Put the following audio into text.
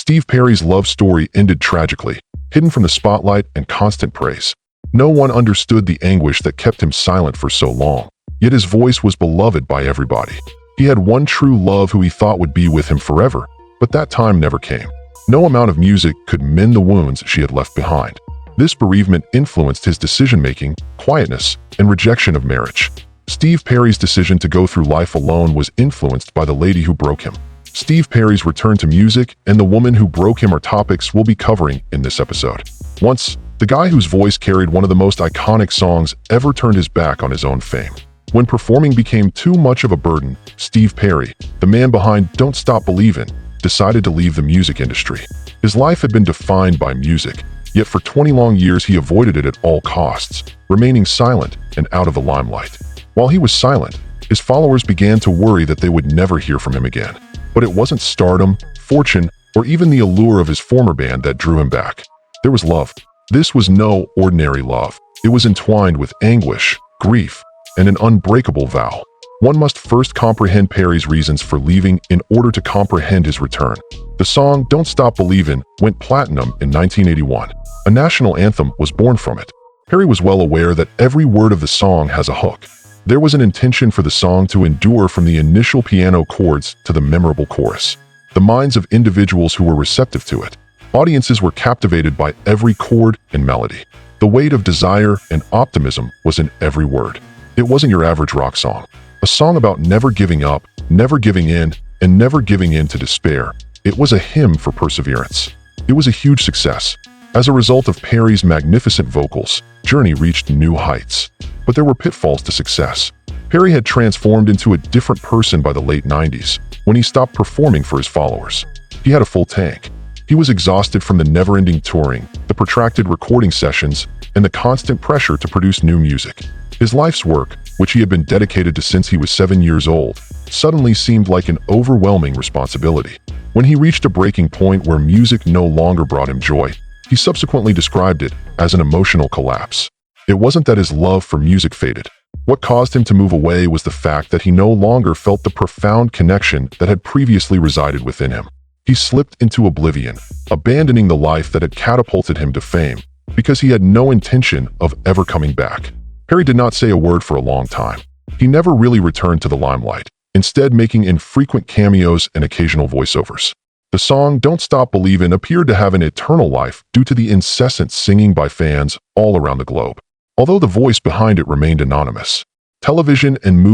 Steve Perry's love story ended tragically, hidden from the spotlight and constant praise. No one understood the anguish that kept him silent for so long, yet his voice was beloved by everybody. He had one true love who he thought would be with him forever, but that time never came. No amount of music could mend the wounds she had left behind. This bereavement influenced his decision-making, quietness, and rejection of marriage. Steve Perry's decision to go through life alone was influenced by the lady who broke him. Steve Perry's return to music and the woman who broke him are topics we'll be covering in this episode. Once, the guy whose voice carried one of the most iconic songs ever turned his back on his own fame. When performing became too much of a burden, Steve Perry, the man behind Don't Stop Believin', decided to leave the music industry. His life had been defined by music, yet for 20 long years he avoided it at all costs, remaining silent and out of the limelight. While he was silent, his followers began to worry that they would never hear from him again. But it wasn't stardom, fortune, or even the allure of his former band that drew him back. There was love. This was no ordinary love. It was entwined with anguish, grief, and an unbreakable vow. One must first comprehend Perry's reasons for leaving in order to comprehend his return. The song Don't Stop Believin' went platinum in 1981. A national anthem was born from it. Perry was well aware that every word of the song has a hook. There was an intention for the song to endure from the initial piano chords to the memorable chorus. The minds of individuals who were receptive to it. Audiences were captivated by every chord and melody. The weight of desire and optimism was in every word. It wasn't your average rock song. A song about never giving up, never giving in, and never giving in to despair. It was a hymn for perseverance. It was a huge success. As a result of Perry's magnificent vocals, Journey reached new heights. But there were pitfalls to success. Perry had transformed into a different person by the late 90s, when he stopped performing for his followers. He had a full tank. He was exhausted from the never-ending touring, the protracted recording sessions, and the constant pressure to produce new music. His life's work, which he had been dedicated to since he was 7 years old, suddenly seemed like an overwhelming responsibility. When he reached a breaking point where music no longer brought him joy, he subsequently described it as an emotional collapse. It wasn't that his love for music faded. What caused him to move away was the fact that he no longer felt the profound connection that had previously resided within him. He slipped into oblivion, abandoning the life that had catapulted him to fame, because he had no intention of ever coming back. Perry did not say a word for a long time. He never really returned to the limelight, instead making infrequent cameos and occasional voiceovers. The song Don't Stop Believin' appeared to have an eternal life due to the incessant singing by fans all around the globe. Although the voice behind it remained anonymous, television and movies